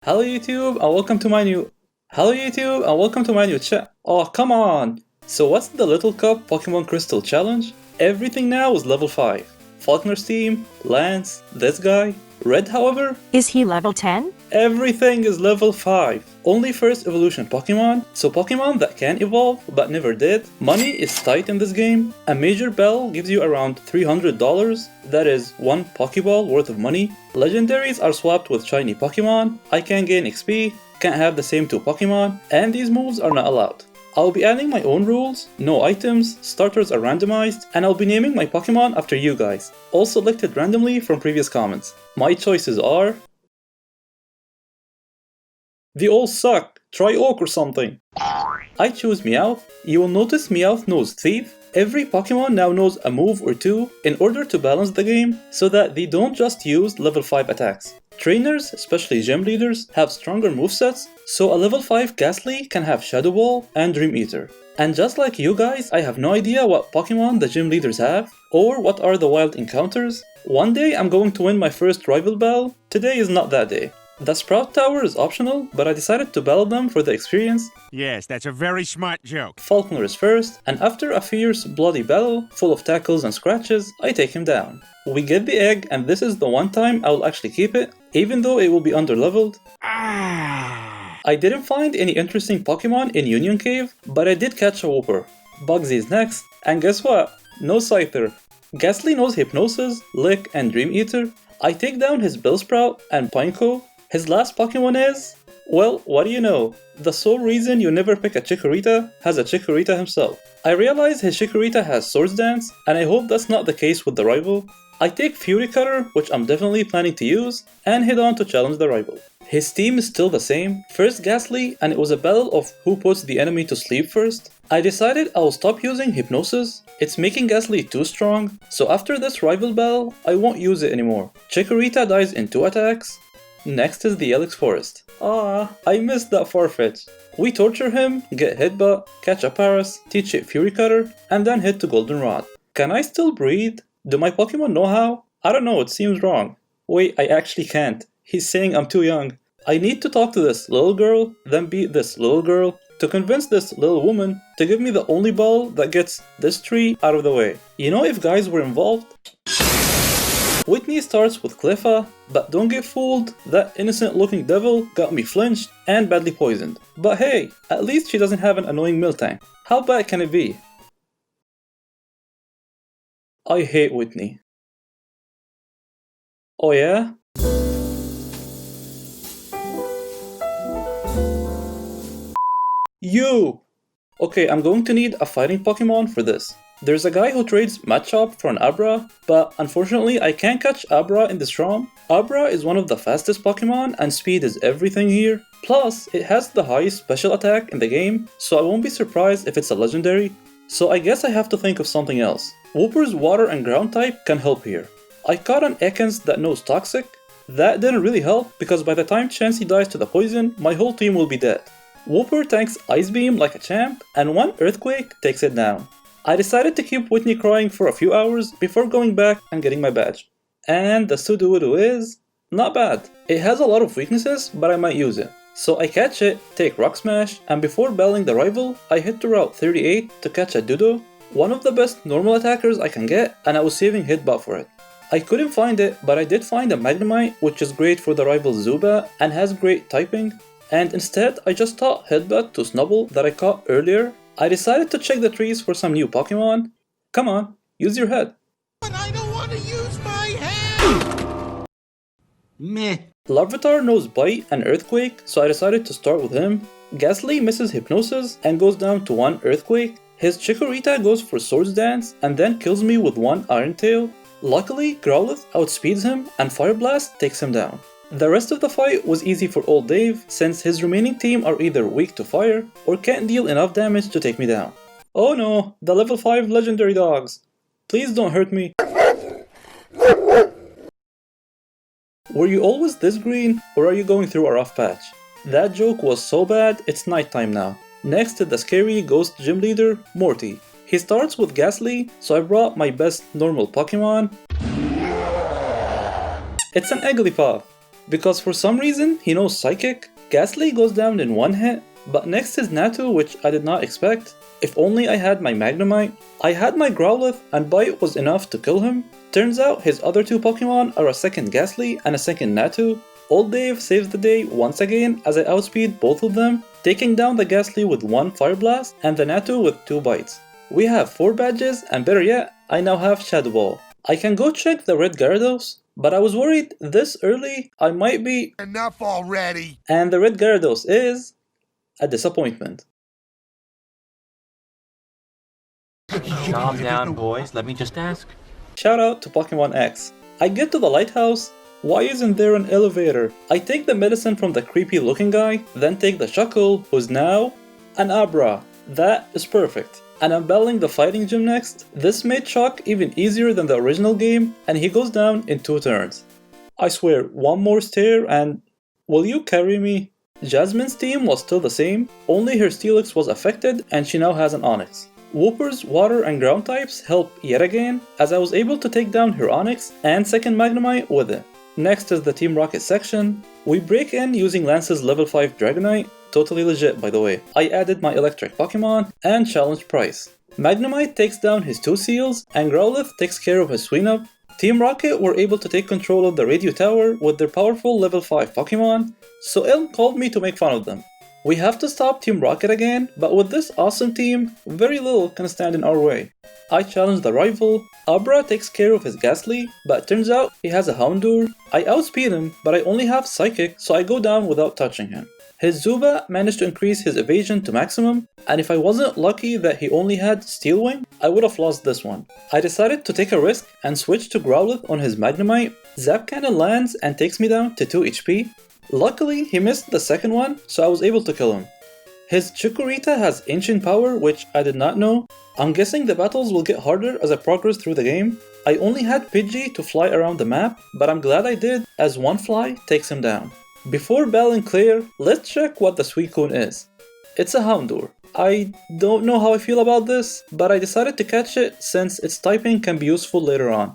Hello YouTube and welcome to my new chat. Oh, come on! So what's the Little Cup Pokemon Crystal Challenge? Everything now is level 5. Falconer's team, Lance, this guy. Red, however, Is he level 10? everything is level 5. Only first evolution Pokemon, so Pokemon that can evolve but never did. Money is tight in this game. A major bell gives you around $300, that is one Pokeball worth of money. Legendaries are swapped with shiny Pokemon. I can't gain XP, can't have the same 2 Pokemon, and these moves are not allowed. I'll be adding my own rules, no items, starters are randomized, and I'll be naming my Pokemon after you guys, all selected randomly from previous comments. My choices are... they all suck, try Oak or something. I choose Meowth. You will notice Meowth knows Thief. Every Pokemon now knows a move or 2 in order to balance the game so that they don't just use level 5 attacks. Trainers, especially gym leaders, have stronger movesets, so a level 5 Ghastly can have Shadow Ball and Dream Eater. And just like you guys, I have no idea what Pokemon the gym leaders have, or what are the wild encounters. One day I'm going to win my first rival battle, today is not that day. The Sprout Tower is optional, but I decided to battle them for the experience. Yes, that's a very smart joke. Falconer is first, and after a fierce, bloody battle, full of tackles and scratches, I take him down. We get the egg, and this is the one time I will actually keep it, even though it will be underleveled. I didn't find any interesting Pokemon in Union Cave, but I did catch a wooper. Bugsy is next, and guess what? No Scyther. Ghastly knows Hypnosis, Lick, and Dream Eater. I take down his Bellsprout and Pineco. His last Pokemon is... well, what do you know? The sole reason you never pick a Chikorita has a Chikorita himself. I realize his Chikorita has Swords Dance, and I hope that's not the case with the rival. I take Fury Cutter, which I'm definitely planning to use, and head on to challenge the rival. His team is still the same, first Ghastly, and it was a battle of who puts the enemy to sleep first. I decided I'll stop using Hypnosis, it's making Ghastly too strong, so after this rival battle, I won't use it anymore. Chikorita dies in 2 attacks. Next is the Elix Forest. Ah, I missed that Farfetch. We torture him, get Headbutt, catch a Paras, teach it Fury Cutter, and then head to Goldenrod. Can I still breed? Do my Pokemon know how? I don't know, it seems wrong. Wait, I actually can't. He's saying I'm too young. I need to talk to this little girl, then beat this little girl, to convince this little woman to give me the only ball that gets this tree out of the way. You know, if guys were involved... Whitney starts with Cleffa, but don't get fooled, that innocent looking devil got me flinched and badly poisoned. But hey, at least she doesn't have an annoying Miltank. How bad can it be? I hate Whitney. Oh yeah? You! Okay, I'm going to need a fighting Pokemon for this. There's a guy who trades Machop for an Abra, but unfortunately I can't catch Abra in this ROM. Abra is one of the fastest Pokemon and speed is everything here. Plus, it has the highest special attack in the game, so I won't be surprised if it's a legendary. So I guess I have to think of something else. Wooper's water and ground type can help here. I caught an Ekans that knows Toxic. That didn't really help because by the time Chansey dies to the poison, my whole team will be dead. Wooper tanks Ice Beam like a champ, and one Earthquake takes it down. I decided to keep Whitney crying for a few hours before going back and getting my badge. And the Sudowoodo is... not bad. It has a lot of weaknesses, but I might use it. So I catch it, take Rock Smash, and before battling the rival, I hit to Route 38 to catch a Dodo, one of the best normal attackers I can get, and I was saving Hitbot for it. I couldn't find it, but I did find a Magnemite, which is great for the rival Zubat, and has great typing, and instead I just taught Headbutt to Snubble that I caught earlier. I decided to check the trees for some new Pokemon. Come on, use your head. But I don't want to use my head! Meh. Larvitar knows Bite and Earthquake, so I decided to start with him. Ghastly misses Hypnosis and goes down to 1 Earthquake. His Chikorita goes for Swords Dance and then kills me with 1 Iron Tail. Luckily, Growlithe outspeeds him and Fire Blast takes him down. The rest of the fight was easy for old Dave, since his remaining team are either weak to fire or can't deal enough damage to take me down. Oh no, the level 5 legendary dogs. Please don't hurt me. Were you always this green, or are you going through a rough patch? That joke was so bad, it's nighttime now. Next to the scary ghost gym leader, Morty. He starts with Ghastly, so I brought my best normal Pokemon. It's an Igglybuff. because for some reason he knows Psychic. Ghastly goes down in one hit, but next is Natu, which I did not expect. If only I had my Magnemite. I had my Growlithe and Bite was enough to kill him. Turns out his other two Pokemon are a second Ghastly and a second Natu. Old Dave saves the day once again as I outspeed both of them, taking down the Ghastly with one Fire Blast and the Natu with 2 bites. We have 4 badges, and better yet, I now have Shadow Ball. I can go check the red Gyarados, but I was worried this early I might be Enough already! And the red Gyarados is a disappointment. Calm down, boys. Let me just ask. Shout out to Pokemon X. I get to the lighthouse. Why isn't there an elevator? I take the medicine from the creepy looking guy, then take the Shuckle, who's now an Abra. That is perfect. And I'm battling the fighting gym next. This made Chuck even easier than the original game, and he goes down in 2 turns. I swear, one more stare and... will you carry me? Jasmine's team was still the same, only her Steelix was affected and she now has an Onix. Wooper's water and ground types help yet again, as I was able to take down her Onix and second Magnemite with it. Next is the Team Rocket section. We break in using Lance's level 5 Dragonite, totally legit by the way. I added my electric Pokemon and challenged Price. Magnemite takes down his 2 Seals and Growlithe takes care of his Sweenup. Team Rocket were able to take control of the radio tower with their powerful level 5 Pokemon, so Ilm called me to make fun of them. We have to stop Team Rocket again, but with this awesome team, very little can stand in our way. I challenge the rival. Abra takes care of his Ghastly, but turns out he has a Houndour. I outspeed him, but I only have Psychic, so I go down without touching him. His Zubat managed to increase his evasion to maximum, and if I wasn't lucky that he only had Steel Wing, I would have lost this one. I decided to take a risk and switch to Growlithe on his Magnemite. Zap Cannon lands and takes me down to 2 HP. Luckily, he missed the second one, so I was able to kill him. His Chikorita has Ancient Power, which I did not know. I'm guessing the battles will get harder as I progress through the game. I only had Pidgey to fly around the map, but I'm glad I did, as one fly takes him down. Before battling Claire, let's check what the Suicune is. It's a Houndour. I don't know how I feel about this, but I decided to catch it since its typing can be useful later on.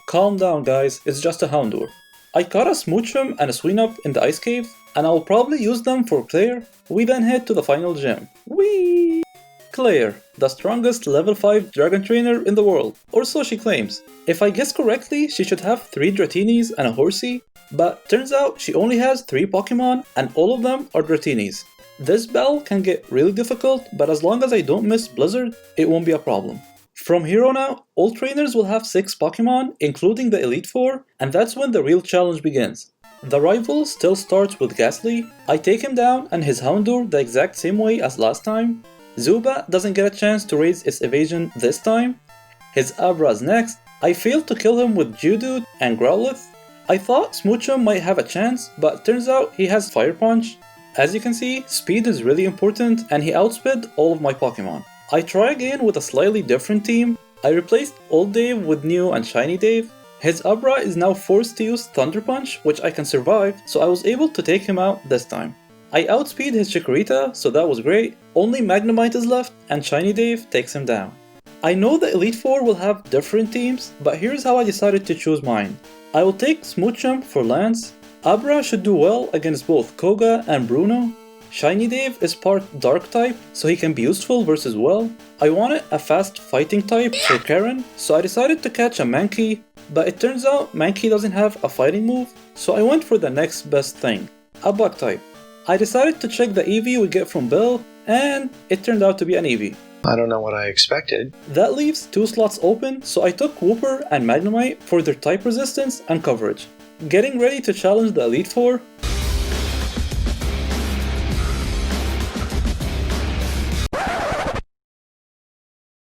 Calm down guys, it's just a Houndour. I caught a Smoochum and a Sweenup in the ice cave, and I'll probably use them for Claire. We then head to the final gym. Whee! Claire, the strongest level 5 dragon trainer in the world, or so she claims. If I guess correctly, she should have 3 Dratinis and a Horsey, but turns out she only has 3 Pokemon and all of them are Dratinis. This battle can get really difficult, but as long as I don't miss Blizzard, it won't be a problem. From here on out, all trainers will have 6 Pokemon, including the Elite Four, and that's when the real challenge begins. The rival still starts with Ghastly. I take him down and his Houndour the exact same way as last time. Zubat doesn't get a chance to raise its evasion this time. His Abra's next. I failed to kill him with Geodude and Growlithe. I thought Smoochum might have a chance, but turns out he has Fire Punch. As you can see, speed is really important and he outsped all of my Pokemon. I try again with a slightly different team. I replaced Old Dave with New and Shiny Dave. His Abra is now forced to use Thunder Punch, which I can survive, so I was able to take him out this time. I outspeed his Chikorita, so that was great. Only Magnemite is left, and Shiny Dave takes him down. I know the Elite Four will have different teams, but here's how I decided to choose mine. I will take Smoochum for Lance. Abra should do well against both Koga and Bruno. Shiny Dave is part Dark type, so he can be useful versus Well. I wanted a fast fighting type for Karen, so I decided to catch a Mankey, but it turns out Mankey doesn't have a fighting move, so I went for the next best thing, a Bug type. I decided to check the EV we get from Bill, and it turned out to be an EV. I don't know what I expected. That leaves 2 slots open, so I took Wooper and Magnemite for their type resistance and coverage. Getting ready to challenge the Elite Four.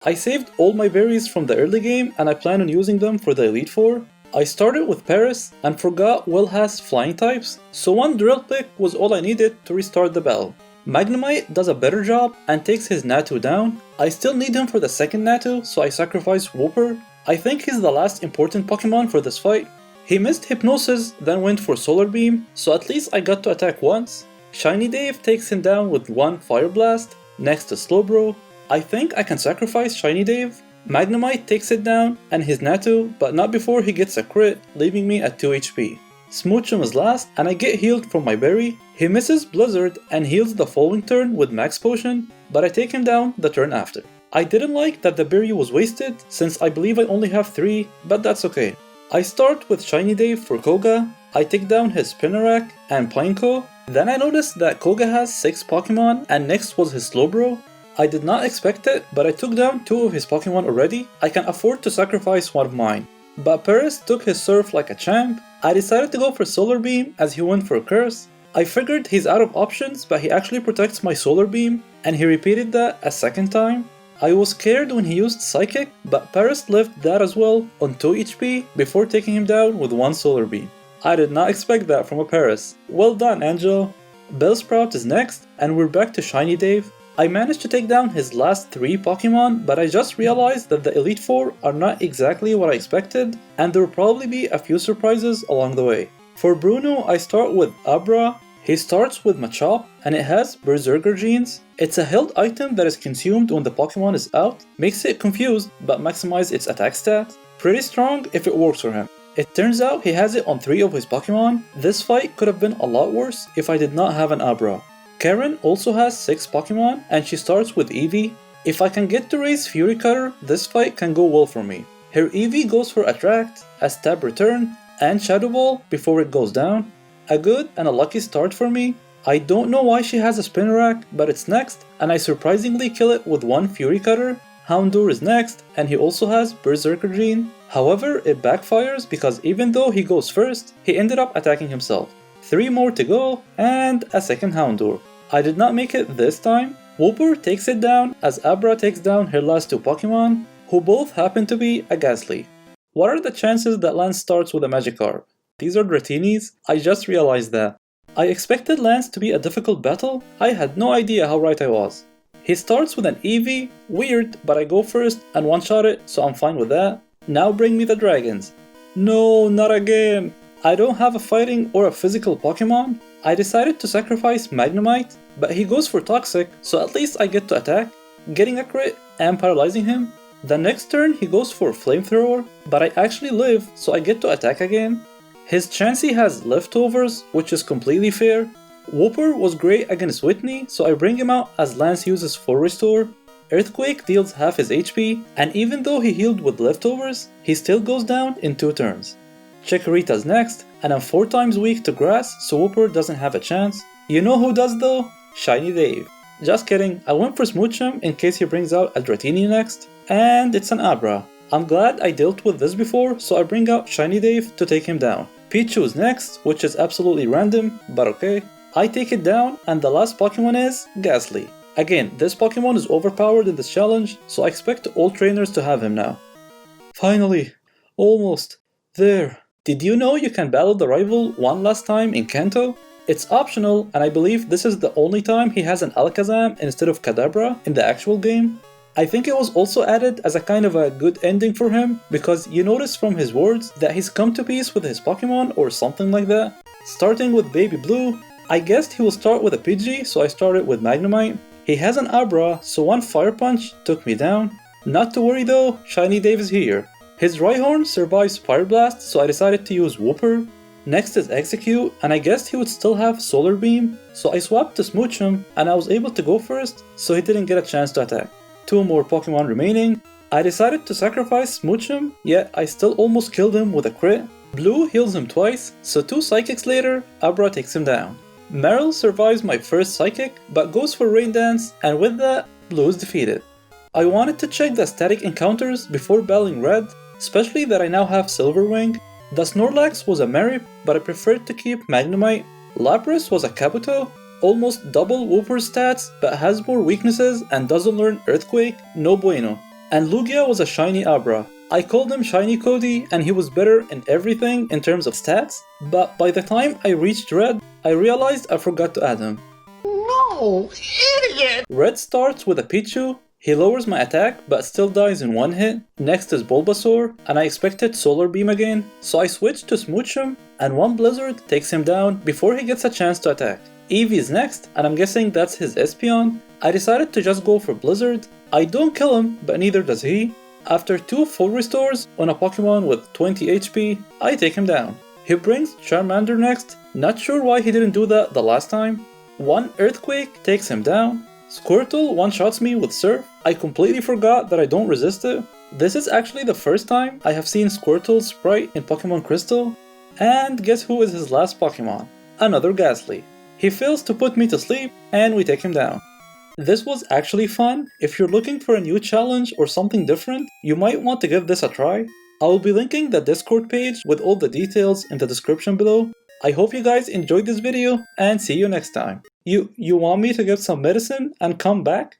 I saved all my berries from the early game and I plan on using them for the Elite Four. I started with Paris and forgot Will has flying types, so one drill pick was all I needed to restart the battle. Magnemite does a better job and takes his Natu down. I still need him for the second Natu, so I sacrifice Wooper. I think he's the last important Pokemon for this fight. He missed Hypnosis, then went for Solar Beam, so at least I got to attack once. Shiny Dave takes him down with 1 Fire Blast. Next is Slowbro. I think I can sacrifice Shiny Dave. Magnemite takes it down and his Natu, but not before he gets a crit, leaving me at 2 HP. Smoochum is last and I get healed from my berry. He misses Blizzard and heals the following turn with Max Potion, but I take him down the turn after. I didn't like that the berry was wasted since I believe I only have 3, but that's okay. I start with Shiny Dave for Koga, I take down his Spinarak and Pineco, then I noticed that Koga has 6 Pokemon and next was his Slowbro. I did not expect it, but I took down 2 of his Pokemon already. I can afford to sacrifice one of mine. But Paris took his Surf like a champ. I decided to go for Solar Beam as he went for a Curse. I figured he's out of options, but he actually protects my Solar Beam, and he repeated that a second time. I was scared when he used Psychic, but Paris lived that as well on 2 HP before taking him down with 1 Solar Beam. I did not expect that from a Paris. Well done, Angel. Bellsprout is next, and we're back to Shiny Dave. I managed to take down his last 3 Pokemon, but I just realized that the Elite Four are not exactly what I expected, and there will probably be a few surprises along the way. For Bruno, I start with Abra. He starts with Machop, and it has Berserker genes. It's a held item that is consumed when the Pokemon is out, makes it confused but maximize its attack stat. Pretty strong if it works for him. It turns out he has it on 3 of his Pokemon. This fight could have been a lot worse if I did not have an Abra. Karen also has 6 Pokemon and she starts with Eevee. If I can get to raise Fury Cutter, this fight can go well for me. Her Eevee goes for Attract, a Stab Return, and Shadow Ball before it goes down. A good and a lucky start for me. I don't know why she has a Spinarak, but it's next, and I surprisingly kill it with 1 Fury Cutter. Houndour is next, and he also has Berserker Gene. However, it backfires because even though he goes first, he ended up attacking himself. 3 more to go, and a second Houndour. I did not make it this time. Wooper takes it down as Abra takes down her last 2 Pokemon, who both happen to be a Ghastly. What are the chances that Lance starts with a Magikarp? These are Dratinis? I just realized that. I expected Lance to be a difficult battle. I had no idea how right I was. He starts with an Eevee, weird, but I go first and one-shot it, so I'm fine with that. Now bring me the dragons. No, not again. I don't have a fighting or a physical Pokemon. I decided to sacrifice Magnemite, but he goes for Toxic, so at least I get to attack, getting a crit and paralyzing him. The next turn he goes for Flamethrower, but I actually live, so I get to attack again. His Chansey has Leftovers, which is completely fair. Wooper was great against Whitney, so I bring him out as Lance uses Full Restore. Earthquake deals half his HP, and even though he healed with Leftovers, he still goes down in 2 turns. Chikorita's next, and I'm 4 times weak to Grass, so Wooper doesn't have a chance. You know who does though? Shiny Dave. Just kidding, I went for Smoochum in case he brings out a Dratini next, and it's an Abra. I'm glad I dealt with this before, so I bring out Shiny Dave to take him down. Pichu is next, which is absolutely random, but okay. I take it down, and the last Pokemon is Ghastly. Again, this Pokemon is overpowered in this challenge, so I expect all trainers to have him now. Finally, almost there. Did you know you can battle the rival one last time in Kanto? It's optional, and I believe this is the only time he has an Alakazam instead of Kadabra in the actual game. I think it was also added as a kind of a good ending for him, because you notice from his words that he's come to peace with his Pokemon or something like that. Starting with Baby Blue, I guessed he will start with a Pidgey, so I started with Magnemite. He has an Abra, so 1 Fire Punch took me down. Not to worry though, Shiny Dave is here. His Rhyhorn survives Fire Blast, so I decided to use Wooper. Next is Execute, and I guessed he would still have Solar Beam, so I swapped to Smoochum, and I was able to go first, so he didn't get a chance to attack. 2 more Pokemon remaining. I decided to sacrifice Smoochum, yet I still almost killed him with a crit. Blue heals him twice, so 2 Psychics later, Abra takes him down. Meryl survives my first Psychic, but goes for Rain Dance, and with that, Blue is defeated. I wanted to check the static encounters before battling Red, especially that I now have Silverwing. The Snorlax was a Marip, but I preferred to keep Magnemite. Lapras was a Kabuto, almost double Wooper's stats, but has more weaknesses and doesn't learn Earthquake, no bueno. And Lugia was a shiny Abra. I called him Shiny Cody and he was better in everything in terms of stats, but by the time I reached Red, I realized I forgot to add him. No, idiot! Red starts with a Pichu. He lowers my attack but still dies in 1 hit. Next is Bulbasaur, and I expected Solar Beam again, so I switched to Smoochum, and 1 Blizzard takes him down before he gets a chance to attack. Eevee is next, and I'm guessing that's his Espeon. I decided to just go for Blizzard. I don't kill him, but neither does he. After 2 full restores on a Pokemon with 20 HP, I take him down. He brings Charmander next, not sure why he didn't do that the last time. One Earthquake takes him down. Squirtle one-shots me with Surf. I completely forgot that I don't resist it. This is actually the first time I have seen Squirtle's sprite in Pokemon Crystal. And guess who is his last Pokemon? Another Ghastly. He fails to put me to sleep, and we take him down. This was actually fun. If you're looking for a new challenge or something different, you might want to give this a try. I will be linking the Discord page with all the details in the description below. I hope you guys enjoyed this video, and see you next time. You want me to get some medicine and come back?